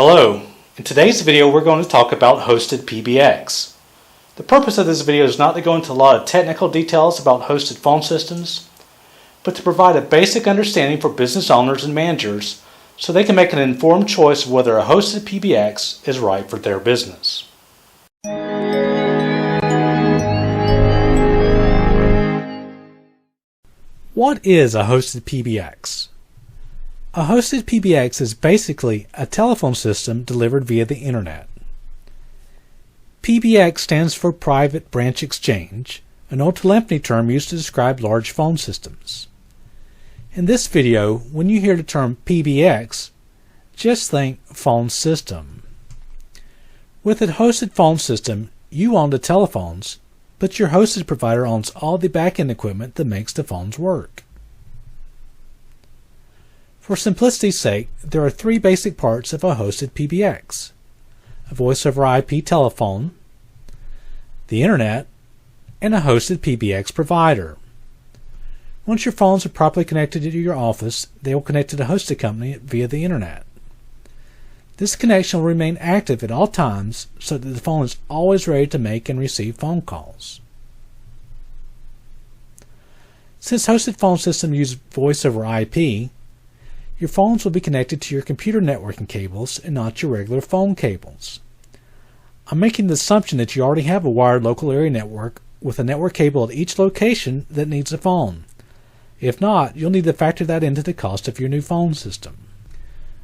Hello, in today's video we're going to talk about Hosted PBX. The purpose of this video is not to go into a lot of technical details about hosted phone systems, but to provide a basic understanding for business owners and managers so they can make an informed choice of whether a hosted PBX is right for their business. What is a hosted PBX? A hosted PBX is basically a telephone system delivered via the internet. PBX stands for Private Branch Exchange, an old telephony term used to describe large phone systems. In this video, when you hear the term PBX, just think phone system. With a hosted phone system, you own the telephones, but your hosted provider owns all the back-end equipment that makes the phones work. For simplicity's sake, there are three basic parts of a hosted PBX: a voice-over-IP telephone, the internet, and a hosted PBX provider. Once your phones are properly connected to your office, they will connect to the hosted company via the internet. This connection will remain active at all times so that the phone is always ready to make and receive phone calls. Since hosted phone systems use voice-over-IP, your phones will be connected to your computer networking cables and not your regular phone cables. I'm making the assumption that you already have a wired local area network with a network cable at each location that needs a phone. If not, you'll need to factor that into the cost of your new phone system.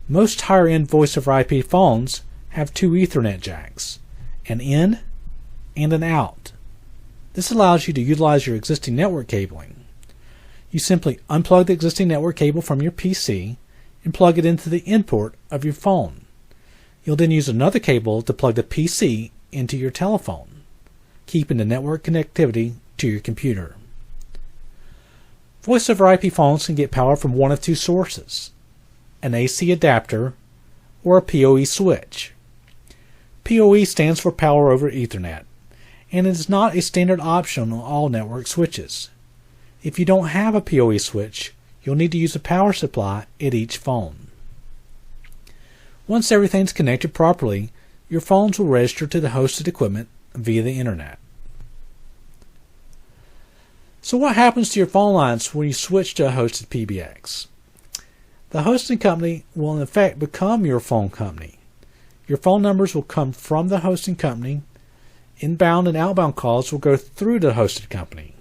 Most higher-end voice-over-IP phones have two Ethernet jacks, an in and an out. This allows you to utilize your existing network cabling. You simply unplug the existing network cable from your PC and plug it into the in port of your phone. You'll then use another cable to plug the PC into your telephone, keeping the network connectivity to your computer. Voice-over-IP phones can get power from one of two sources: an AC adapter or a PoE switch. PoE stands for Power over Ethernet, and it is not a standard option on all network switches. If you don't have a PoE switch, you'll need to use a power supply at each phone. Once everything's connected properly, your phones will register to the hosted equipment via the internet. So what happens to your phone lines when you switch to a hosted PBX? The hosting company will in effect become your phone company. Your phone numbers will come from the hosting company. Inbound and outbound calls will go through the hosted company.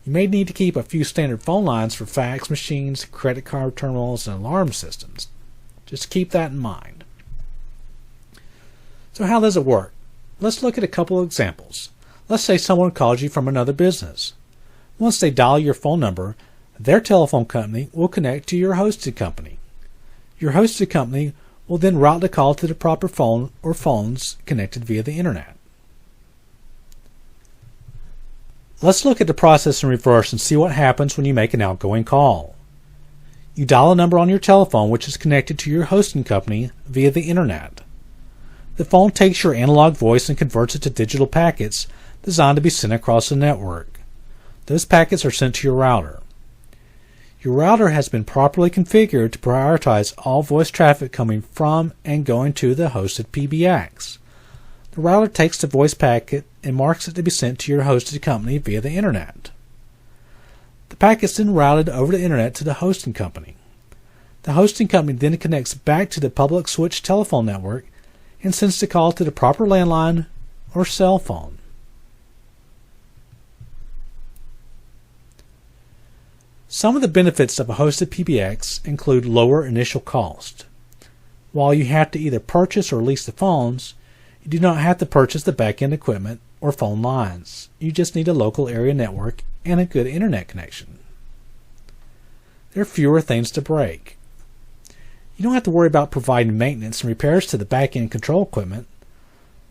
You may need to keep a few standard phone lines for fax machines, credit card terminals, and alarm systems. Just keep that in mind. So how does it work? Let's look at a couple of examples. Let's say someone calls you from another business. Once they dial your phone number, their telephone company will connect to your hosted company. Your hosted company will then route the call to the proper phone or phones connected via the internet. Let's look at the process in reverse and see what happens when you make an outgoing call. You dial a number on your telephone which is connected to your hosting company via the internet. The phone takes your analog voice and converts it to digital packets designed to be sent across the network. Those packets are sent to your router. Your router has been properly configured to prioritize all voice traffic coming from and going to the hosted PBX. The router takes the voice packet and marks it to be sent to your hosted company via the internet. The packet is then routed over the internet to the hosting company. The hosting company then connects back to the public switch telephone network and sends the call to the proper landline or cell phone. Some of the benefits of a hosted PBX include lower initial cost. While you have to either purchase or lease the phones, you do not have to purchase the back-end equipment or phone lines. You just need a local area network and a good internet connection. There are fewer things to break. You don't have to worry about providing maintenance and repairs to the back-end control equipment.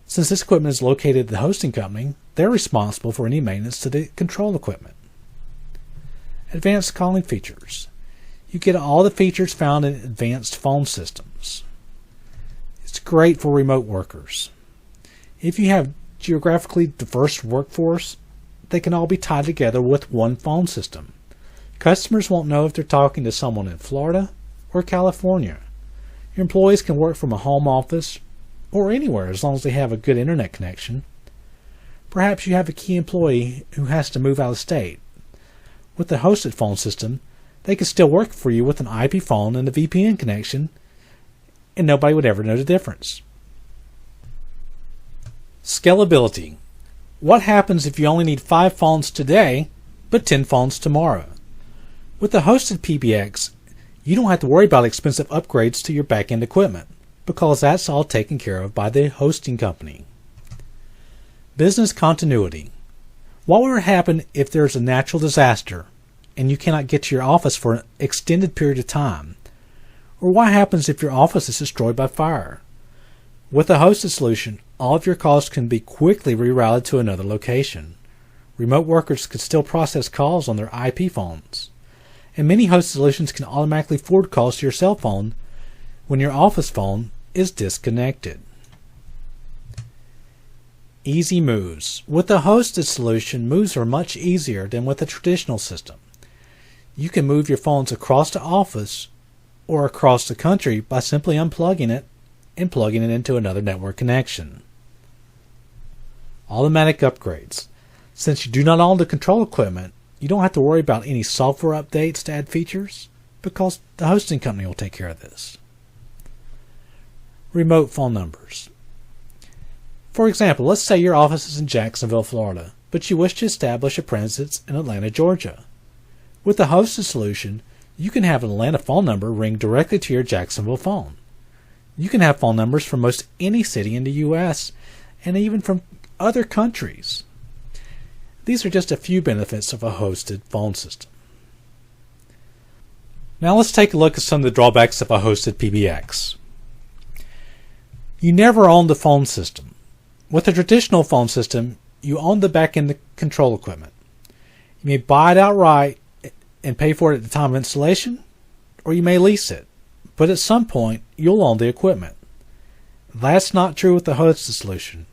Since this equipment is located at the hosting company, they're responsible for any maintenance to the control equipment. Advanced calling features. You get all the features found in advanced phone systems. It's great for remote workers. If you have geographically diverse workforce, they can all be tied together with one phone system. Customers won't know if they're talking to someone in Florida or California. Your employees can work from a home office or anywhere as long as they have a good internet connection. Perhaps you have a key employee who has to move out of state. With the hosted phone system, they can still work for you with an IP phone and a VPN connection, and nobody would ever know the difference. Scalability. What happens if you only need 5 phones today, but 10 phones tomorrow? With the hosted PBX, you don't have to worry about expensive upgrades to your back-end equipment, because that's all taken care of by the hosting company. Business continuity. What would happen if there's a natural disaster and you cannot get to your office for an extended period of time? Or what happens if your office is destroyed by fire? With a hosted solution, all of your calls can be quickly rerouted to another location. Remote workers could still process calls on their IP phones. And many hosted solutions can automatically forward calls to your cell phone when your office phone is disconnected. Easy moves. With a hosted solution, moves are much easier than with a traditional system. You can move your phones across the office or across the country by simply unplugging it and plugging it into another network connection. Automatic upgrades. Since you do not own the control equipment, you don't have to worry about any software updates to add features because the hosting company will take care of this. Remote phone numbers. For example, let's say your office is in Jacksonville, Florida, but you wish to establish a presence in Atlanta, Georgia. With the hosted solution, you can have an Atlanta phone number ring directly to your Jacksonville phone. You can have phone numbers from most any city in the U.S. and even from other countries. These are just a few benefits of a hosted phone system. Now let's take a look at some of the drawbacks of a hosted PBX. You never own the phone system. With a traditional phone system, you own the back-end control equipment. You may buy it outright and pay for it at the time of installation, or you may lease it, but at some point you'll own the equipment. That's not true with the hosted solution.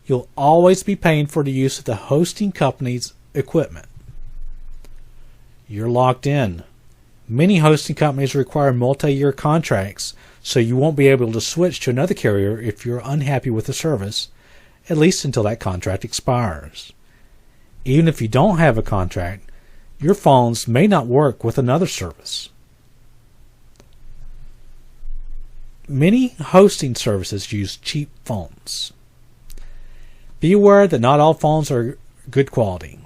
You'll always be paying for the use of the hosting company's equipment. You're locked in. Many hosting companies require multi-year contracts, so you won't be able to switch to another carrier if you're unhappy with the service, at least until that contract expires. Even if you don't have a contract, your phones may not work with another service. Many hosting services use cheap phones. Be aware that not all phones are good quality.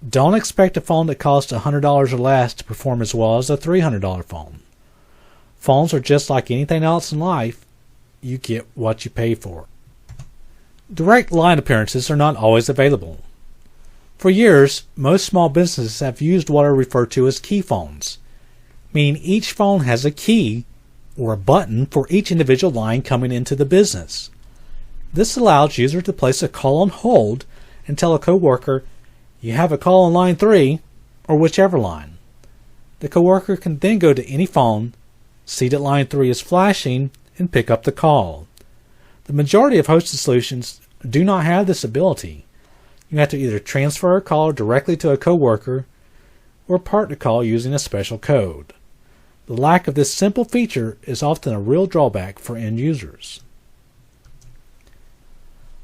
Don't expect a phone that costs $100 or less to perform as well as a $300 phone. Phones are just like anything else in life. You get what you pay for. Direct line appearances are not always available. For years, most small businesses have used what are referred to as key phones, meaning each phone has a key or a button for each individual line coming into the business. This allows users to place a call on hold and tell a coworker, "You have a call on line 3, or whichever line." The coworker can then go to any phone, see that line 3 is flashing, and pick up the call. The majority of hosted solutions do not have this ability. You have to either transfer a call directly to a coworker or part the call using a special code. The lack of this simple feature is often a real drawback for end users.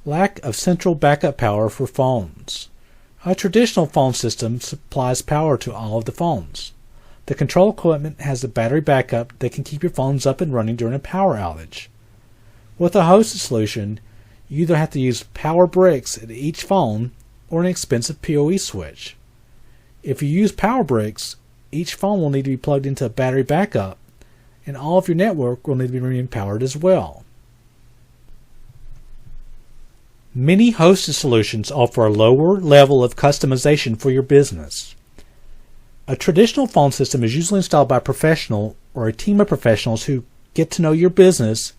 Lack of central backup power for phones. A traditional phone system supplies power to all of the phones. The control equipment has a battery backup that can keep your phones up and running during a power outage. With a hosted solution, you either have to use power bricks at each phone or an expensive PoE switch. If you use power bricks, each phone will need to be plugged into a battery backup, and all of your network will need to be remaining powered as well. Many hosted solutions offer a lower level of customization for your business. A traditional phone system is usually installed by a professional or a team of professionals who get to know your business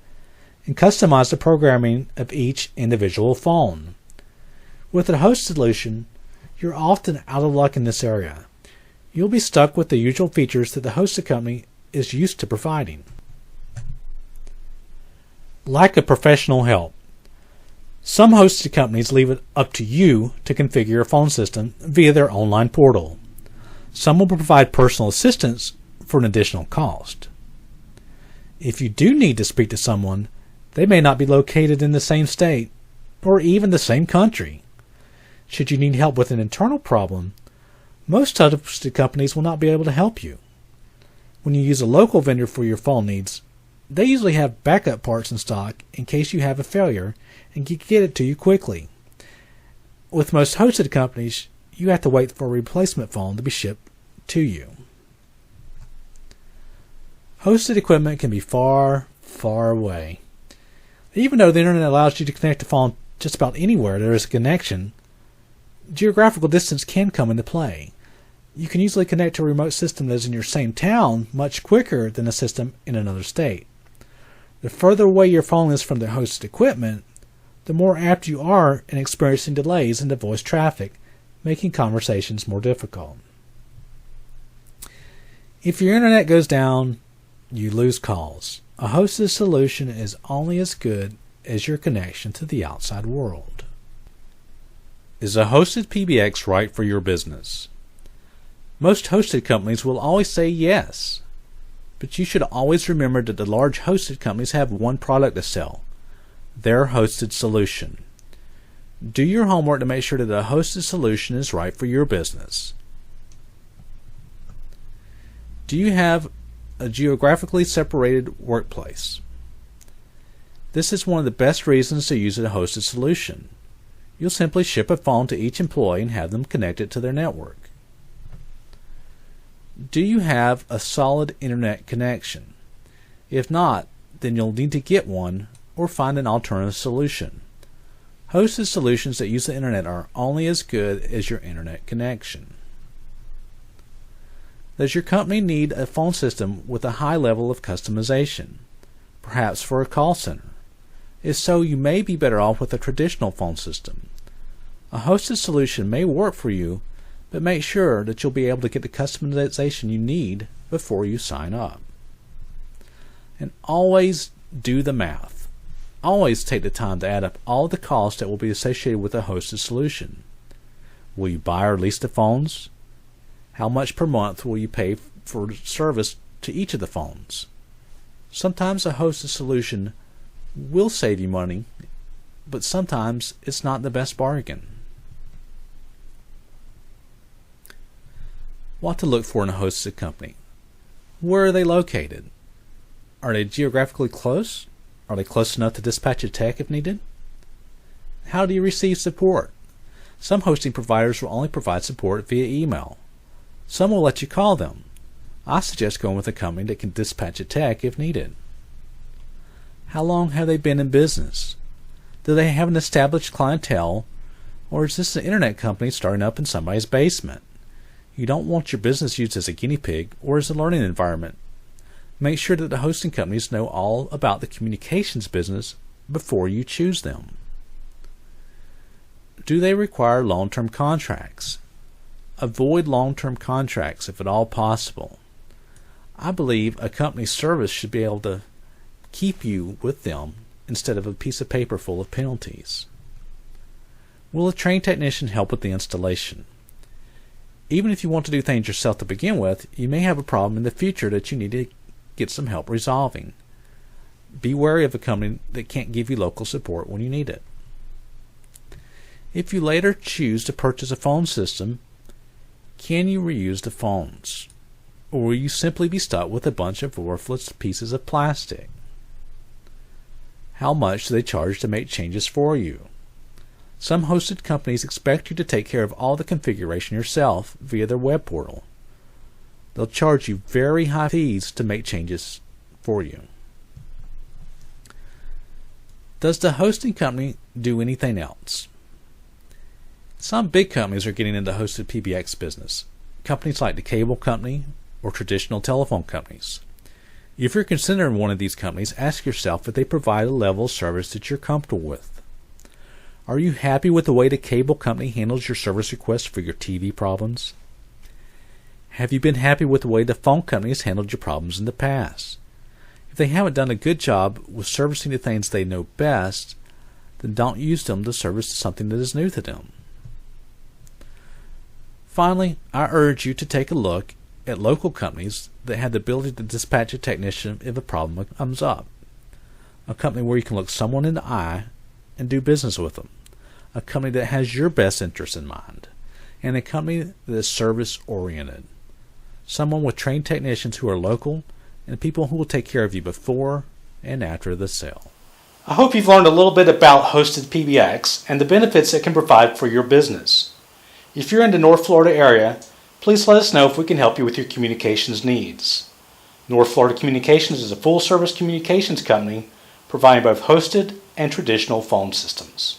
and customize the programming of each individual phone. With a hosted solution, you're often out of luck in this area. You'll be stuck with the usual features that the hosted company is used to providing. Lack of professional help. Some hosted companies leave it up to you to configure your phone system via their online portal. Some will provide personal assistance for an additional cost. If you do need to speak to someone, they may not be located in the same state or even the same country. Should you need help with an internal problem, most hosted companies will not be able to help you. When you use a local vendor for your phone needs, they usually have backup parts in stock in case you have a failure and can get it to you quickly. With most hosted companies, you have to wait for a replacement phone to be shipped to you. Hosted equipment can be far, far away. Even though the internet allows you to connect a phone just about anywhere there is a connection, geographical distance can come into play. You can easily connect to a remote system that is in your same town much quicker than a system in another state. The further away your phone is from the hosted equipment, the more apt you are in experiencing delays in the voice traffic, making conversations more difficult. If your internet goes down, you lose calls. A hosted solution is only as good as your connection to the outside world. Is a hosted PBX right for your business? Most hosted companies will always say yes, but you should always remember that the large hosted companies have one product to sell, their hosted solution. Do your homework to make sure that a hosted solution is right for your business. Do you have a geographically separated workplace? This is one of the best reasons to use a hosted solution. You'll simply ship a phone to each employee and have them connected to their network. Do you have a solid internet connection? If not, then you'll need to get one or find an alternative solution. Hosted solutions that use the internet are only as good as your internet connection. Does your company need a phone system with a high level of customization, perhaps for a call center? If so, you may be better off with a traditional phone system. A hosted solution may work for you, but make sure that you'll be able to get the customization you need before you sign up. And always do the math. Always take the time to add up all the costs that will be associated with a hosted solution. Will you buy or lease the phones? How much per month will you pay for service to each of the phones? Sometimes a hosted solution will save you money, but sometimes it's not the best bargain. What to look for in a hosted company. Where are they located? Are they geographically close? Are they close enough to dispatch a tech if needed? How do you receive support? Some hosting providers will only provide support via email. Some will let you call them. I suggest going with a company that can dispatch a tech if needed. How long have they been in business? Do they have an established clientele, or is this an internet company starting up in somebody's basement? You don't want your business used as a guinea pig or as a learning environment. Make sure that the hosting companies know all about the communications business before you choose them. Do they require long-term contracts? Avoid long-term contracts if at all possible. I believe a company's service should be able to keep you with them instead of a piece of paper full of penalties. Will a trained technician help with the installation? Even if you want to do things yourself to begin with, you may have a problem in the future that you need to get some help resolving. Be wary of a company that can't give you local support when you need it. If you later choose to purchase a phone system, can you reuse the phones? Or will you simply be stuck with a bunch of worthless pieces of plastic? How much do they charge to make changes for you? Some hosted companies expect you to take care of all the configuration yourself via their web portal. They'll charge you very high fees to make changes for you. Does the hosting company do anything else? Some big companies are getting into hosted PBX business. Companies like the cable company or traditional telephone companies. If you're considering one of these companies, ask yourself if they provide a level of service that you're comfortable with. Are you happy with the way the cable company handles your service requests for your TV problems? Have you been happy with the way the phone company has handled your problems in the past? If they haven't done a good job with servicing the things they know best, then don't use them to service something that is new to them. Finally, I urge you to take a look at local companies that have the ability to dispatch a technician if a problem comes up. A company where you can look someone in the eye and do business with them. A company that has your best interests in mind. And a company that is service-oriented. Someone with trained technicians who are local and people who will take care of you before and after the sale. I hope you've learned a little bit about Hosted PBX and the benefits it can provide for your business. If you're in the North Florida area, please let us know if we can help you with your communications needs. North Florida Communications is a full-service communications company providing both hosted and traditional phone systems.